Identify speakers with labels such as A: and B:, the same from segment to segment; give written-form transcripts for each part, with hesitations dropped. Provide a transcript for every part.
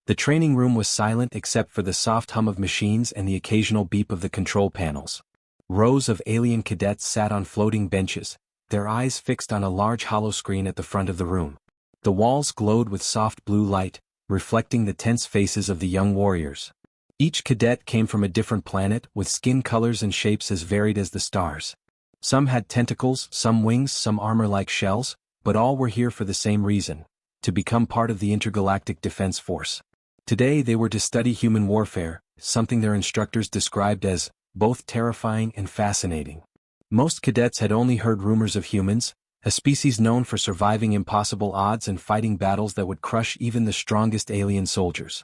A: The training room was silent except for the soft hum of machines and the occasional beep of the control panels. Rows of alien cadets sat on floating benches, their eyes fixed on a large hollow screen at the front of the room. The walls glowed with soft blue light, reflecting the tense faces of the young warriors. Each cadet came from a different planet with skin colors and shapes as varied as the stars. Some had tentacles, some wings, some armor-like shells, but all were here for the same reason: to become part of the intergalactic defense force. Today they were to study human warfare, something their instructors described as both terrifying and fascinating. Most cadets had only heard rumors of humans, a species known for surviving impossible odds and fighting battles that would crush even the strongest alien soldiers.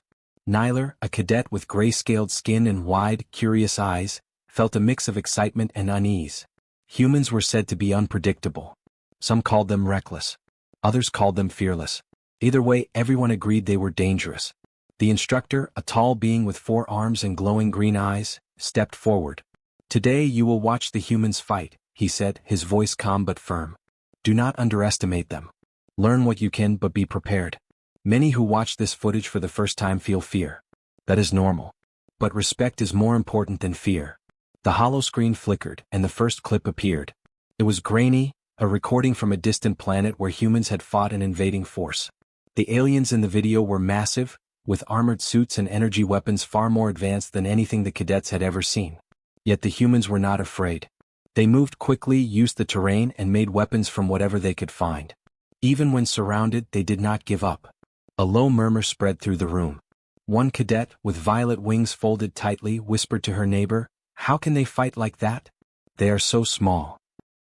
A: Nyler, a cadet with gray-scaled skin and wide, curious eyes, felt a mix of excitement and unease. Humans were said to be unpredictable. Some called them reckless. Others called them fearless. Either way, everyone agreed they were dangerous. The instructor, a tall being with 4 arms and glowing green eyes, stepped forward. "Today you will watch the humans fight," he said, his voice calm but firm. "Do not underestimate them. Learn what you can, but be prepared. Many who watch this footage for the first time feel fear. That is normal. But respect is more important than fear." The hollow screen flickered, and the first clip appeared. It was grainy, a recording from a distant planet where humans had fought an invading force. The aliens in the video were massive, with armored suits and energy weapons far more advanced than anything the cadets had ever seen. Yet the humans were not afraid. They moved quickly, used the terrain, and made weapons from whatever they could find. Even when surrounded, they did not give up. A low murmur spread through the room. One cadet, with violet wings folded tightly, whispered to her neighbor, "How can they fight like that? They are so small."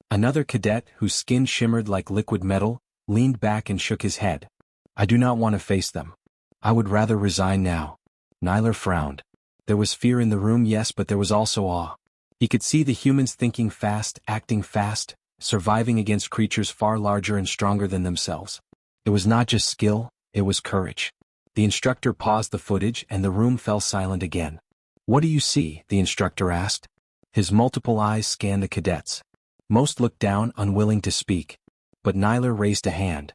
A: Another cadet, whose skin shimmered like liquid metal, leaned back and shook his head. "I do not want to face them. I would rather resign now." Nyler frowned. There was fear in the room, yes, but there was also awe. He could see the humans thinking fast, acting fast, surviving against creatures far larger and stronger than themselves. It was not just skill, it was courage. The instructor paused the footage and the room fell silent again. "What do you see?" the instructor asked. His multiple eyes scanned the cadets. Most looked down, unwilling to speak. But Nyler raised a hand.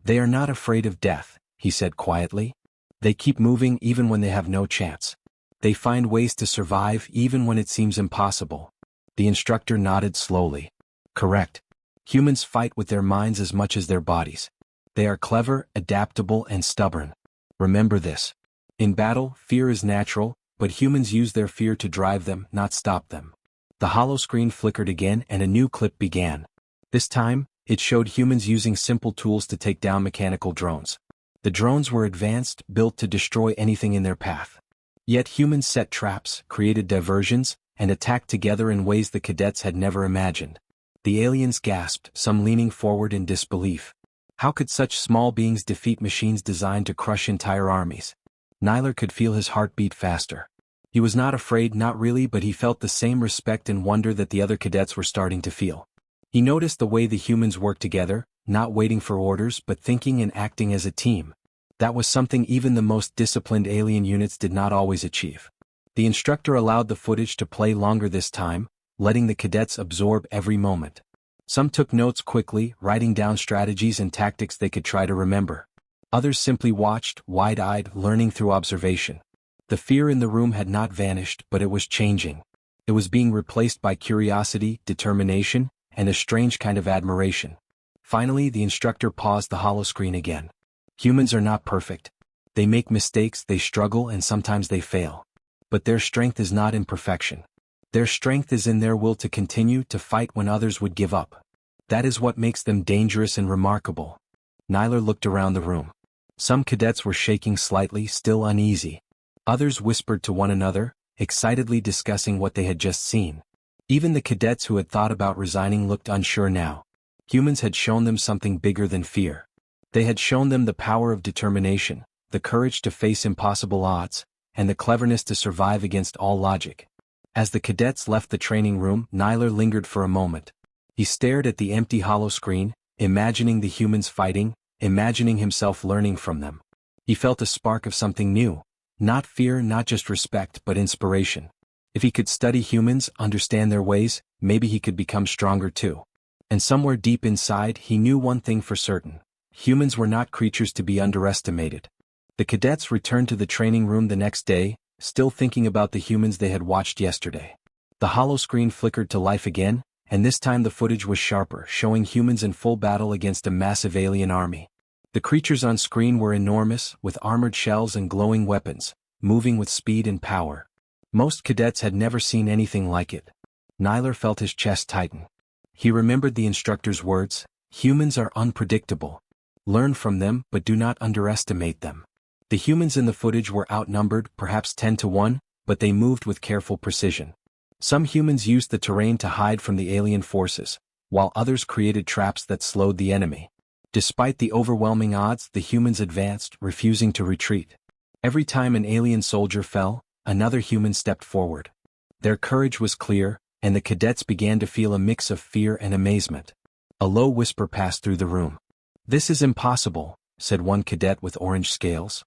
A: "They are not afraid of death," he said quietly. "They keep moving even when they have no chance. They find ways to survive even when it seems impossible." The instructor nodded slowly. "Correct. Humans fight with their minds as much as their bodies. They are clever, adaptable, and stubborn. Remember this. In battle, fear is natural, but humans use their fear to drive them, not stop them." The hollow screen flickered again and a new clip began. This time, it showed humans using simple tools to take down mechanical drones. The drones were advanced, built to destroy anything in their path. Yet humans set traps, created diversions, and attacked together in ways the cadets had never imagined. The aliens gasped, some leaning forward in disbelief. How could such small beings defeat machines designed to crush entire armies? Nyler could feel his heart beat faster. He was not afraid, not really, but he felt the same respect and wonder that the other cadets were starting to feel. He noticed the way the humans worked together, not waiting for orders but thinking and acting as a team. That was something even the most disciplined alien units did not always achieve. The instructor allowed the footage to play longer this time, letting the cadets absorb every moment. Some took notes quickly, writing down strategies and tactics they could try to remember. Others simply watched, wide-eyed, learning through observation. The fear in the room had not vanished, but it was changing. It was being replaced by curiosity, determination, and a strange kind of admiration. Finally, the instructor paused the hollow screen again. Humans are not perfect. They make mistakes, they struggle, and sometimes they fail. But their strength is not in perfection. Their strength is in their will to continue to fight when others would give up. That is what makes them dangerous and remarkable. Nyler looked around the room. Some cadets were shaking slightly, still uneasy. Others whispered to one another, excitedly discussing what they had just seen. Even the cadets who had thought about resigning looked unsure now. Humans had shown them something bigger than fear. They had shown them the power of determination, the courage to face impossible odds, and the cleverness to survive against all logic. As the cadets left the training room, Nyler lingered for a moment. He stared at the empty hollow screen, imagining the humans fighting, imagining himself learning from them. He felt a spark of something new. Not fear, not just respect, but inspiration. If he could study humans, understand their ways, maybe he could become stronger too. And somewhere deep inside, he knew one thing for certain. Humans were not creatures to be underestimated. The cadets returned to the training room the next day, still thinking about the humans they had watched yesterday. The holoscreen flickered to life again, and this time the footage was sharper, showing humans in full battle against a massive alien army. The creatures on screen were enormous, with armored shells and glowing weapons, moving with speed and power. Most cadets had never seen anything like it. Nyler felt his chest tighten. He remembered the instructor's words, "Humans are unpredictable. Learn from them but do not underestimate them." The humans in the footage were outnumbered, perhaps 10 to 1, but they moved with careful precision. Some humans used the terrain to hide from the alien forces, while others created traps that slowed the enemy. Despite the overwhelming odds, the humans advanced, refusing to retreat. Every time an alien soldier fell, another human stepped forward. Their courage was clear, and the cadets began to feel a mix of fear and amazement. A low whisper passed through the room. "This is impossible," said one cadet with orange scales.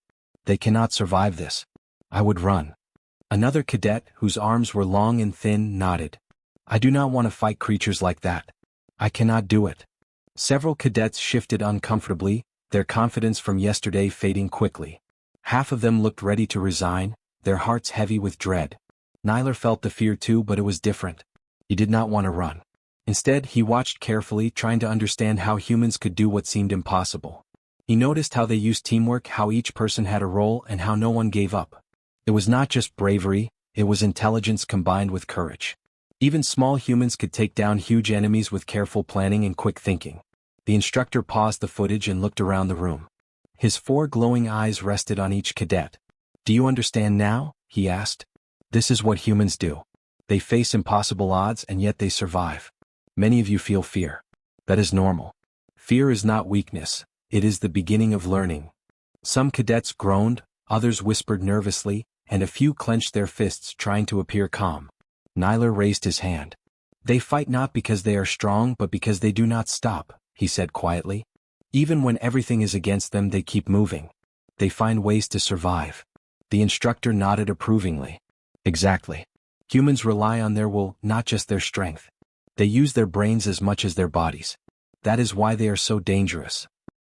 A: "They cannot survive this. I would run." Another cadet, whose arms were long and thin, nodded. "I do not want to fight creatures like that. I cannot do it." Several cadets shifted uncomfortably, their confidence from yesterday fading quickly. Half of them looked ready to resign, their hearts heavy with dread. Nyler felt the fear too, but it was different. He did not want to run. Instead, he watched carefully, trying to understand how humans could do what seemed impossible. He noticed how they used teamwork, how each person had a role, and how no one gave up. It was not just bravery, it was intelligence combined with courage. Even small humans could take down huge enemies with careful planning and quick thinking. The instructor paused the footage and looked around the room. His 4 glowing eyes rested on each cadet. "Do you understand now?" he asked. "This is what humans do. They face impossible odds and yet they survive. Many of you feel fear. That is normal. Fear is not weakness, it is the beginning of learning." Some cadets groaned, others whispered nervously, and a few clenched their fists trying to appear calm. Nyler raised his hand. "They fight not because they are strong but because they do not stop," he said quietly. "Even when everything is against them, they keep moving. They find ways to survive." The instructor nodded approvingly. "Exactly. Humans rely on their will, not just their strength. They use their brains as much as their bodies. That is why they are so dangerous."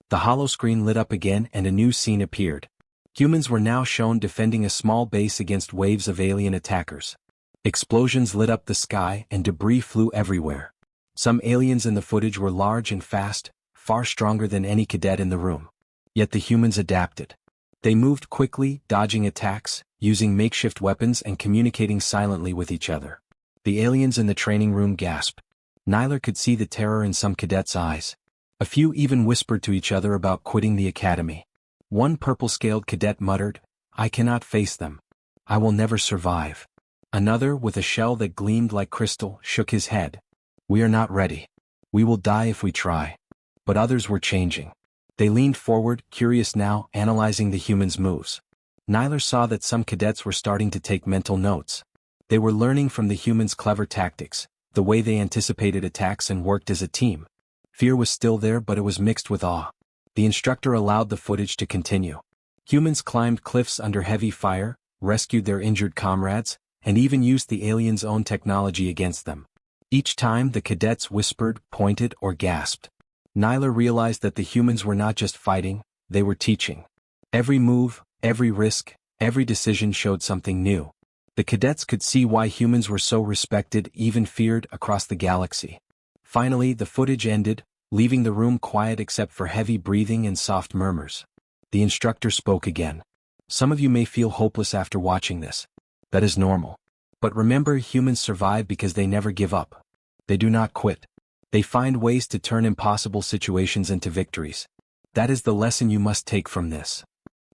A: The holoscreen lit up again and a new scene appeared. Humans were now shown defending a small base against waves of alien attackers. Explosions lit up the sky and debris flew everywhere. Some aliens in the footage were large and fast, far stronger than any cadet in the room. Yet the humans adapted. They moved quickly, dodging attacks, using makeshift weapons and communicating silently with each other. The aliens in the training room gasped. Nyler could see the terror in some cadets' eyes. A few even whispered to each other about quitting the academy. One purple-scaled cadet muttered, "I cannot face them. I will never survive." Another, with a shell that gleamed like crystal, shook his head. "We are not ready. We will die if we try." But others were changing. They leaned forward, curious now, analyzing the humans' moves. Nyler saw that some cadets were starting to take mental notes. They were learning from the humans' clever tactics, the way they anticipated attacks and worked as a team. Fear was still there, but it was mixed with awe. The instructor allowed the footage to continue. Humans climbed cliffs under heavy fire, rescued their injured comrades, and even used the aliens' own technology against them. Each time the cadets whispered, pointed, or gasped. Nyler realized that the humans were not just fighting, they were teaching. Every move, every risk, every decision showed something new. The cadets could see why humans were so respected, even feared, across the galaxy. Finally, the footage ended, leaving the room quiet except for heavy breathing and soft murmurs. The instructor spoke again. "Some of you may feel hopeless after watching this. That is normal. But remember, humans survive because they never give up. They do not quit. They find ways to turn impossible situations into victories. That is the lesson you must take from this."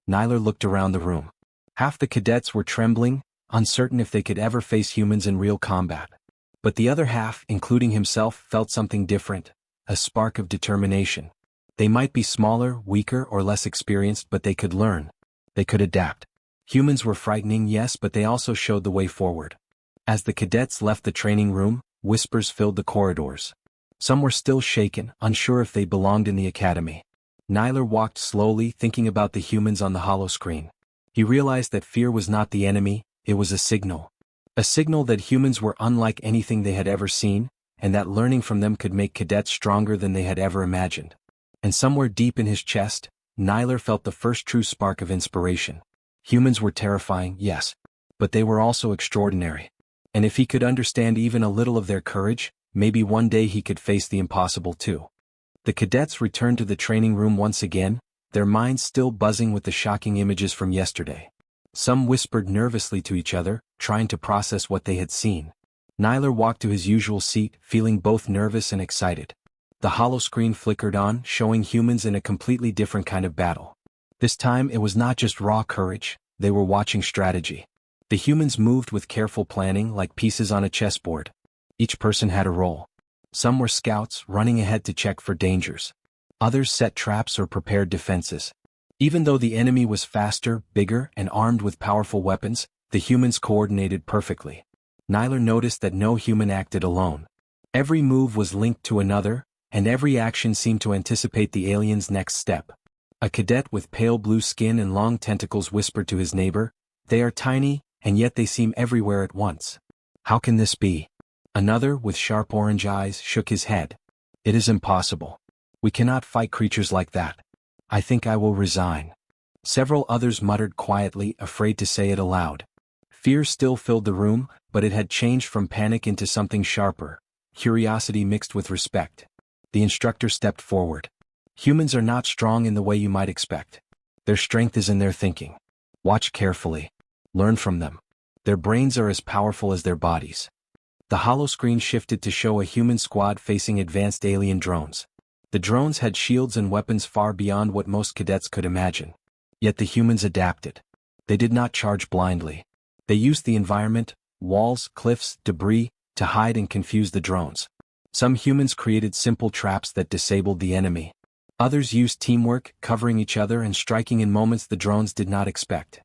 A: Nyler looked around the room. Half the cadets were trembling, uncertain if they could ever face humans in real combat. But the other half, including himself, felt something different. A spark of determination. They might be smaller, weaker, or less experienced, but they could learn. They could adapt. Humans were frightening, yes, but they also showed the way forward. As the cadets left the training room, whispers filled the corridors. Some were still shaken, unsure if they belonged in the academy. Nyler walked slowly, thinking about the humans on the holoscreen. He realized that fear was not the enemy, it was a signal. A signal that humans were unlike anything they had ever seen, and that learning from them could make cadets stronger than they had ever imagined. And somewhere deep in his chest, Nyler felt the first true spark of inspiration. Humans were terrifying, yes, but they were also extraordinary. And if he could understand even a little of their courage, maybe one day he could face the impossible too. The cadets returned to the training room once again, their minds still buzzing with the shocking images from yesterday. Some whispered nervously to each other, trying to process what they had seen. Nyler walked to his usual seat, feeling both nervous and excited. The holoscreen flickered on, showing humans in a completely different kind of battle. This time it was not just raw courage, they were watching strategy. The humans moved with careful planning like pieces on a chessboard. Each person had a role. Some were scouts, running ahead to check for dangers. Others set traps or prepared defenses. Even though the enemy was faster, bigger, and armed with powerful weapons, the humans coordinated perfectly. Nyler noticed that no human acted alone. Every move was linked to another, and every action seemed to anticipate the alien's next step. A cadet with pale blue skin and long tentacles whispered to his neighbor, "They are tiny, and yet they seem everywhere at once. How can this be?" Another, with sharp orange eyes, shook his head. "It is impossible. We cannot fight creatures like that. I think I will resign." Several others muttered quietly, afraid to say it aloud. Fear still filled the room, but it had changed from panic into something sharper, curiosity mixed with respect. The instructor stepped forward. "Humans are not strong in the way you might expect. Their strength is in their thinking. Watch carefully. Learn from them. Their brains are as powerful as their bodies." The holoscreen shifted to show a human squad facing advanced alien drones. The drones had shields and weapons far beyond what most cadets could imagine. Yet the humans adapted. They did not charge blindly. They used the environment, walls, cliffs, debris, to hide and confuse the drones. Some humans created simple traps that disabled the enemy. Others used teamwork, covering each other and striking in moments the drones did not expect.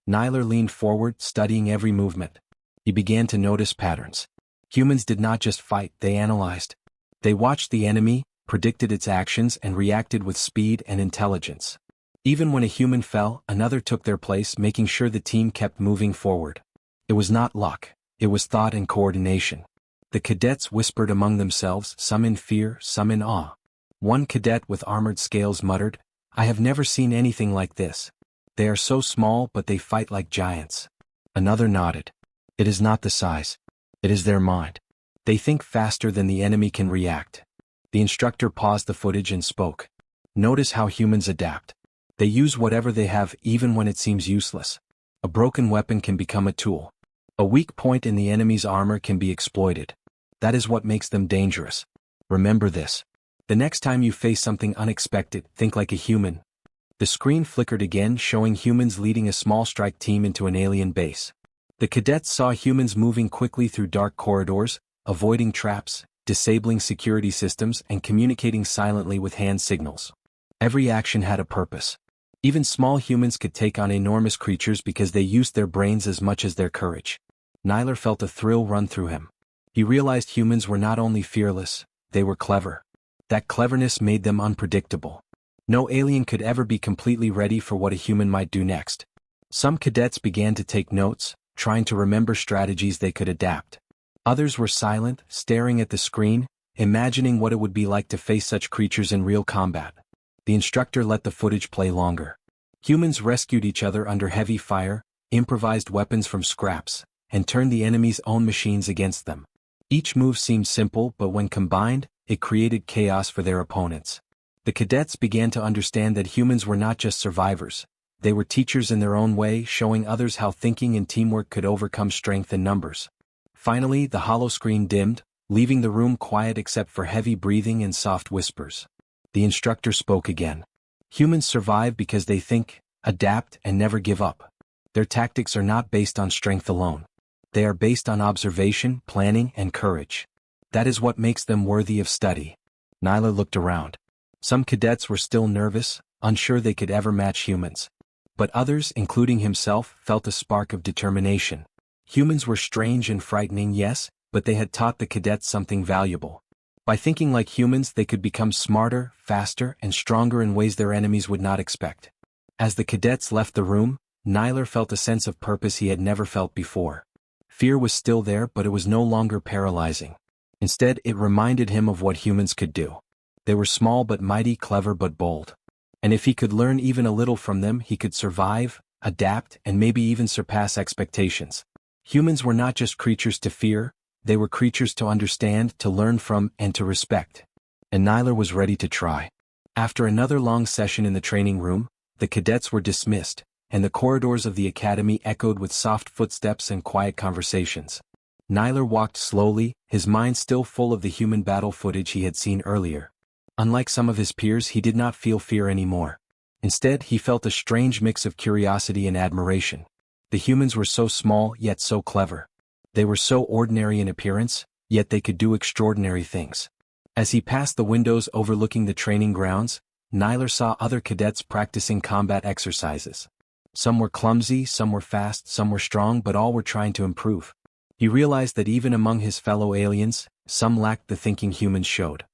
A: Nyler leaned forward, studying every movement. He began to notice patterns. Humans did not just fight, they analyzed. They watched the enemy, predicted its actions and reacted with speed and intelligence. Even when a human fell, another took their place, making sure the team kept moving forward. It was not luck, it was thought and coordination. The cadets whispered among themselves, some in fear, some in awe. One cadet with armored scales muttered, "I have never seen anything like this. They are so small but they fight like giants." Another nodded. "It is not the size. It is their mind. They think faster than the enemy can react." The instructor paused the footage and spoke. "Notice how humans adapt. They use whatever they have even when it seems useless. A broken weapon can become a tool. A weak point in the enemy's armor can be exploited. That is what makes them dangerous. Remember this. The next time you face something unexpected, think like a human." The screen flickered again, showing humans leading a small strike team into an alien base. The cadets saw humans moving quickly through dark corridors, avoiding traps, disabling security systems and communicating silently with hand signals. Every action had a purpose. Even small humans could take on enormous creatures because they used their brains as much as their courage. Nyler felt a thrill run through him. He realized humans were not only fearless, they were clever. That cleverness made them unpredictable. No alien could ever be completely ready for what a human might do next. Some cadets began to take notes, trying to remember strategies they could adapt. Others were silent, staring at the screen, imagining what it would be like to face such creatures in real combat. The instructor let the footage play longer. Humans rescued each other under heavy fire, improvised weapons from scraps, and turned the enemy's own machines against them. Each move seemed simple, but when combined, it created chaos for their opponents. The cadets began to understand that humans were not just survivors. They were teachers in their own way, showing others how thinking and teamwork could overcome strength in numbers. Finally, the holoscreen dimmed, leaving the room quiet except for heavy breathing and soft whispers. The instructor spoke again. "Humans survive because they think, adapt, and never give up. Their tactics are not based on strength alone. They are based on observation, planning, and courage. That is what makes them worthy of study." Nyler looked around. Some cadets were still nervous, unsure they could ever match humans. But others, including himself, felt a spark of determination. Humans were strange and frightening, yes, but they had taught the cadets something valuable. By thinking like humans, they could become smarter, faster, and stronger in ways their enemies would not expect. As the cadets left the room, Nyler felt a sense of purpose he had never felt before. Fear was still there, but it was no longer paralyzing. Instead, it reminded him of what humans could do. They were small but mighty, clever but bold. And if he could learn even a little from them, he could survive, adapt, and maybe even surpass expectations. Humans were not just creatures to fear, they were creatures to understand, to learn from, and to respect. And Nyler was ready to try. After another long session in the training room, the cadets were dismissed, and the corridors of the academy echoed with soft footsteps and quiet conversations. Nyler walked slowly, his mind still full of the human battle footage he had seen earlier. Unlike some of his peers, he did not feel fear anymore. Instead, he felt a strange mix of curiosity and admiration. The humans were so small, yet so clever. They were so ordinary in appearance, yet they could do extraordinary things. As he passed the windows overlooking the training grounds, Nyler saw other cadets practicing combat exercises. Some were clumsy, some were fast, some were strong, but all were trying to improve. He realized that even among his fellow aliens, some lacked the thinking humans showed.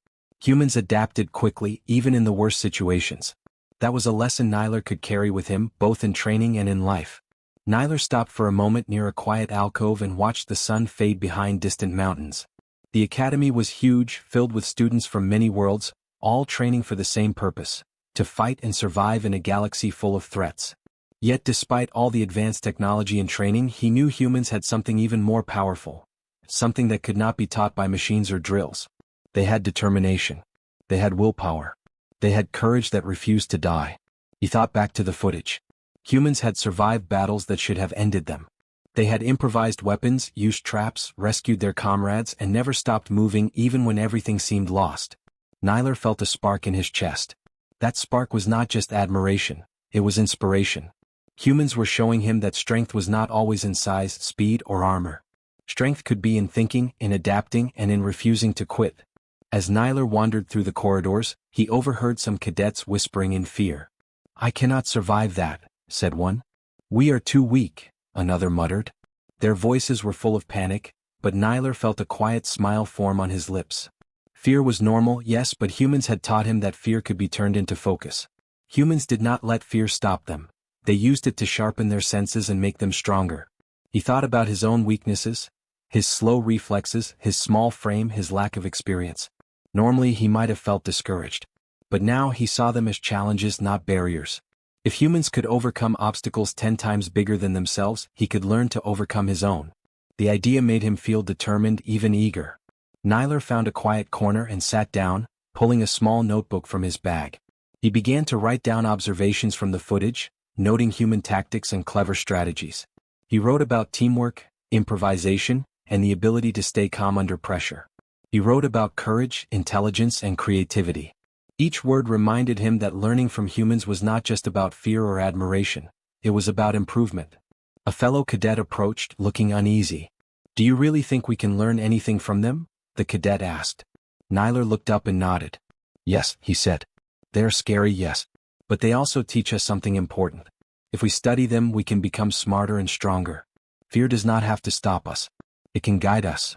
A: Humans adapted quickly, even in the worst situations. That was a lesson Nyler could carry with him, both in training and in life. Nyler stopped for a moment near a quiet alcove and watched the sun fade behind distant mountains. The academy was huge, filled with students from many worlds, all training for the same purpose: to fight and survive in a galaxy full of threats. Yet despite all the advanced technology and training, he knew humans had something even more powerful. Something that could not be taught by machines or drills. They had determination. They had willpower. They had courage that refused to die. He thought back to the footage. Humans had survived battles that should have ended them. They had improvised weapons, used traps, rescued their comrades, and never stopped moving even when everything seemed lost. Nyler felt a spark in his chest. That spark was not just admiration, it was inspiration. Humans were showing him that strength was not always in size, speed, or armor. Strength could be in thinking, in adapting, and in refusing to quit. As Nyler wandered through the corridors, he overheard some cadets whispering in fear. "I cannot survive that," said one. "We are too weak," another muttered. Their voices were full of panic, but Nyler felt a quiet smile form on his lips. Fear was normal, yes, but humans had taught him that fear could be turned into focus. Humans did not let fear stop them. They used it to sharpen their senses and make them stronger. He thought about his own weaknesses, his slow reflexes, his small frame, his lack of experience. Normally he might have felt discouraged. But now he saw them as challenges, not barriers. If humans could overcome obstacles 10 times bigger than themselves, he could learn to overcome his own. The idea made him feel determined, even eager. Nyler found a quiet corner and sat down, pulling a small notebook from his bag. He began to write down observations from the footage, noting human tactics and clever strategies. He wrote about teamwork, improvisation, and the ability to stay calm under pressure. He wrote about courage, intelligence, and creativity. Each word reminded him that learning from humans was not just about fear or admiration, it was about improvement. A fellow cadet approached, looking uneasy. "Do you really think we can learn anything from them?" the cadet asked. Nyler looked up and nodded. "Yes," he said. "They are scary, yes. But they also teach us something important. If we study them, we can become smarter and stronger. Fear does not have to stop us. It can guide us."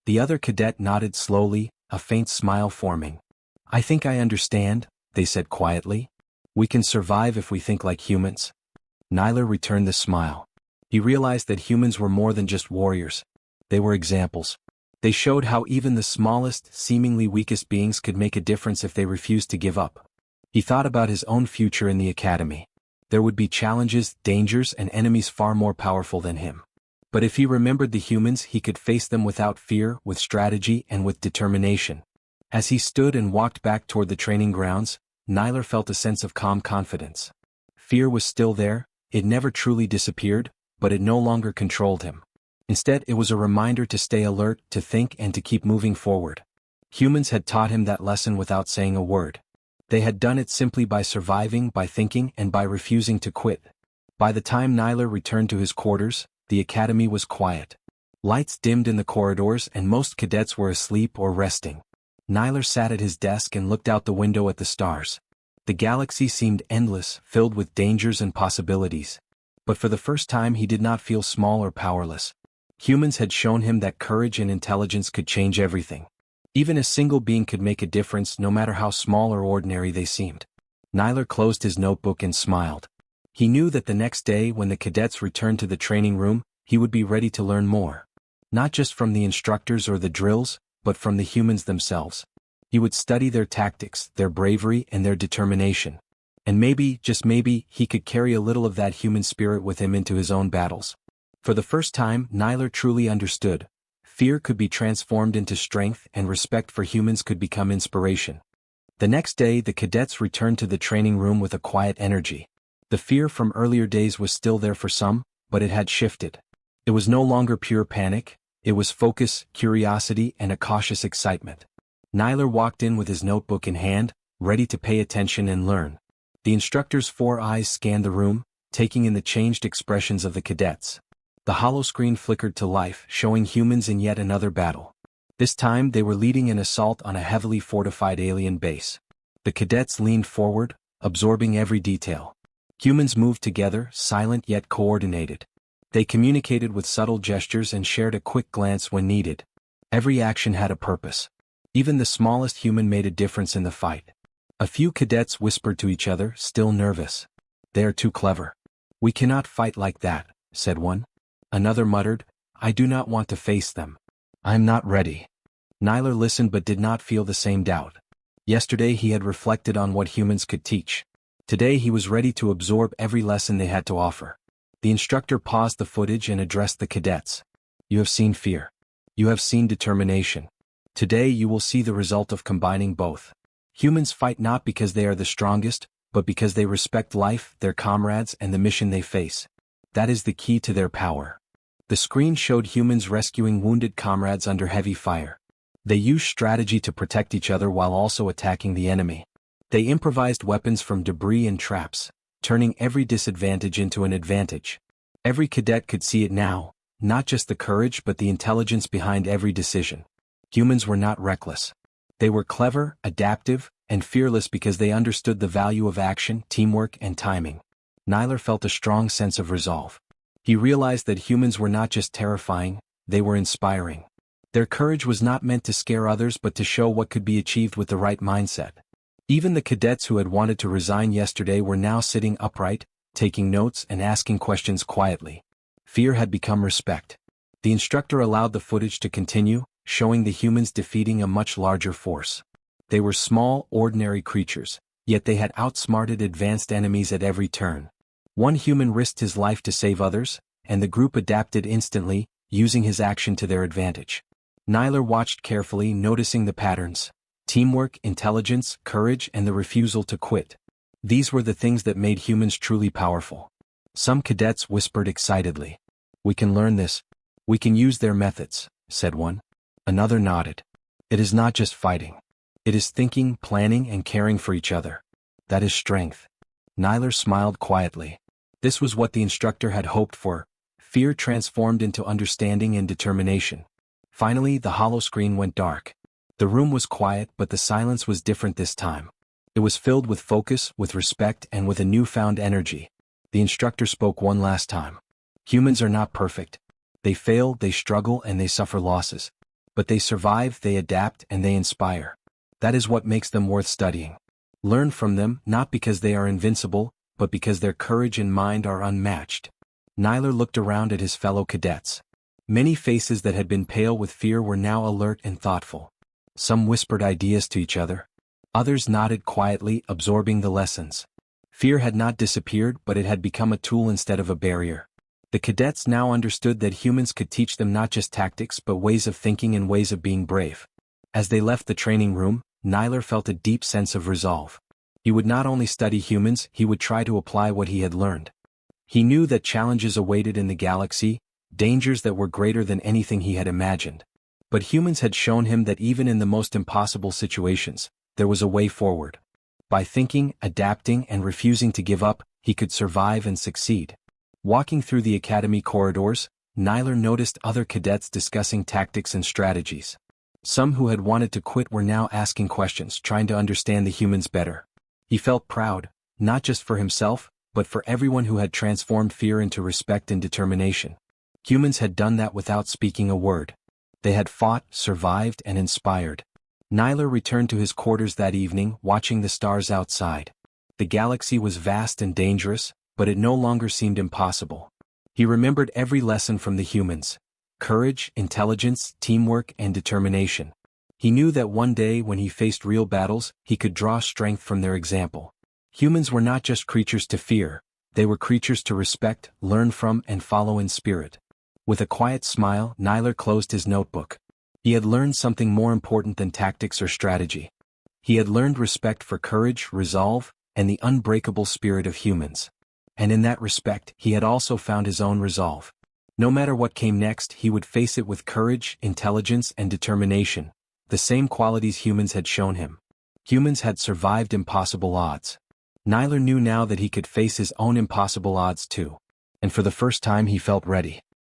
A: The other cadet nodded slowly, a faint smile forming. "I think I understand," they said quietly. "We can survive if we think like humans." Nyler returned the smile. He realized that humans were more than just warriors. They were examples. They showed how even the smallest, seemingly weakest beings could make a difference if they refused to give up. He thought about his own future in the academy. There would be challenges, dangers, and enemies far more powerful than him. But if he remembered the humans, he could face them without fear, with strategy, and with determination. As he stood and walked back toward the training grounds, Nyler felt a sense of calm confidence. Fear was still there, it never truly disappeared, but it no longer controlled him. Instead, it was a reminder to stay alert, to think, and to keep moving forward. Humans had taught him that lesson without saying a word. They had done it simply by surviving, by thinking, and by refusing to quit. By the time Nyler returned to his quarters, the academy was quiet. Lights dimmed in the corridors and most cadets were asleep or resting. Nyler sat at his desk and looked out the window at the stars. The galaxy seemed endless, filled with dangers and possibilities. But for the first time he did not feel small or powerless. Humans had shown him that courage and intelligence could change everything. Even a single being could make a difference, no matter how small or ordinary they seemed. Nyler closed his notebook and smiled. He knew that the next day, when the cadets returned to the training room, he would be ready to learn more. Not just from the instructors or the drills, but from the humans themselves. He would study their tactics, their bravery, and their determination. And maybe, just maybe, he could carry a little of that human spirit with him into his own battles. For the first time, Nyler truly understood. Fear could be transformed into strength and respect for humans could become inspiration. The next day the cadets returned to the training room with a quiet energy. The fear from earlier days was still there for some, but it had shifted. It was no longer pure panic, it was focus, curiosity, and a cautious excitement. Nyler walked in with his notebook in hand, ready to pay attention and learn. The instructor's 4 eyes scanned the room, taking in the changed expressions of the cadets. The holoscreen flickered to life, showing humans in yet another battle. This time they were leading an assault on a heavily fortified alien base. The cadets leaned forward, absorbing every detail. Humans moved together, silent yet coordinated. They communicated with subtle gestures and shared a quick glance when needed. Every action had a purpose. Even the smallest human made a difference in the fight. A few cadets whispered to each other, still nervous. "They are too clever. We cannot fight like that," said one. Another muttered, "I do not want to face them. I'm not ready." Nyler listened but did not feel the same doubt. Yesterday he had reflected on what humans could teach. Today he was ready to absorb every lesson they had to offer. The instructor paused the footage and addressed the cadets. "You have seen fear. You have seen determination. Today you will see the result of combining both. Humans fight not because they are the strongest, but because they respect life, their comrades, and the mission they face. That is the key to their power." The screen showed humans rescuing wounded comrades under heavy fire. They used strategy to protect each other while also attacking the enemy. They improvised weapons from debris and traps, turning every disadvantage into an advantage. Every cadet could see it now, not just the courage but the intelligence behind every decision. Humans were not reckless. They were clever, adaptive, and fearless because they understood the value of action, teamwork, and timing. Nyler felt a strong sense of resolve. He realized that humans were not just terrifying, they were inspiring. Their courage was not meant to scare others but to show what could be achieved with the right mindset. Even the cadets who had wanted to resign yesterday were now sitting upright, taking notes and asking questions quietly. Fear had become respect. The instructor allowed the footage to continue, showing the humans defeating a much larger force. They were small, ordinary creatures, yet they had outsmarted advanced enemies at every turn. One human risked his life to save others, and the group adapted instantly, using his action to their advantage. Nyler watched carefully, noticing the patterns. Teamwork, intelligence, courage, and the refusal to quit. These were the things that made humans truly powerful. Some cadets whispered excitedly. "We can learn this. We can use their methods," said one. Another nodded. "It is not just fighting. It is thinking, planning, and caring for each other. That is strength." Nyler smiled quietly. This was what the instructor had hoped for. Fear transformed into understanding and determination. Finally, the holoscreen went dark. The room was quiet, but the silence was different this time. It was filled with focus, with respect, and with a newfound energy. The instructor spoke one last time. "Humans are not perfect. They fail, they struggle, and they suffer losses. But they survive, they adapt, and they inspire. That is what makes them worth studying. Learn from them, not because they are invincible, but because their courage and mind are unmatched." Nyler looked around at his fellow cadets. Many faces that had been pale with fear were now alert and thoughtful. Some whispered ideas to each other. Others nodded quietly, absorbing the lessons. Fear had not disappeared, but it had become a tool instead of a barrier. The cadets now understood that humans could teach them not just tactics but ways of thinking and ways of being brave. As they left the training room, Nyler felt a deep sense of resolve. He would not only study humans, he would try to apply what he had learned. He knew that challenges awaited in the galaxy, dangers that were greater than anything he had imagined. But humans had shown him that even in the most impossible situations, there was a way forward. By thinking, adapting, and refusing to give up, he could survive and succeed. Walking through the academy corridors, Nyler noticed other cadets discussing tactics and strategies. Some who had wanted to quit were now asking questions, trying to understand the humans better. He felt proud, not just for himself, but for everyone who had transformed fear into respect and determination. Humans had done that without speaking a word. They had fought, survived, and inspired. Nyler returned to his quarters that evening, watching the stars outside. The galaxy was vast and dangerous, but it no longer seemed impossible. He remembered every lesson from the humans: courage, intelligence, teamwork, and determination. He knew that one day when he faced real battles, he could draw strength from their example. Humans were not just creatures to fear, they were creatures to respect, learn from, and follow in spirit. With a quiet smile, Nyler closed his notebook. He had learned something more important than tactics or strategy. He had learned respect for courage, resolve, and the unbreakable spirit of humans. And in that respect, he had also found his own resolve. No matter what came next, he would face it with courage, intelligence, and determination, the same qualities humans had shown him. Humans had survived impossible odds. Nyler knew now that he could face his own impossible odds too. And for the first time he felt ready.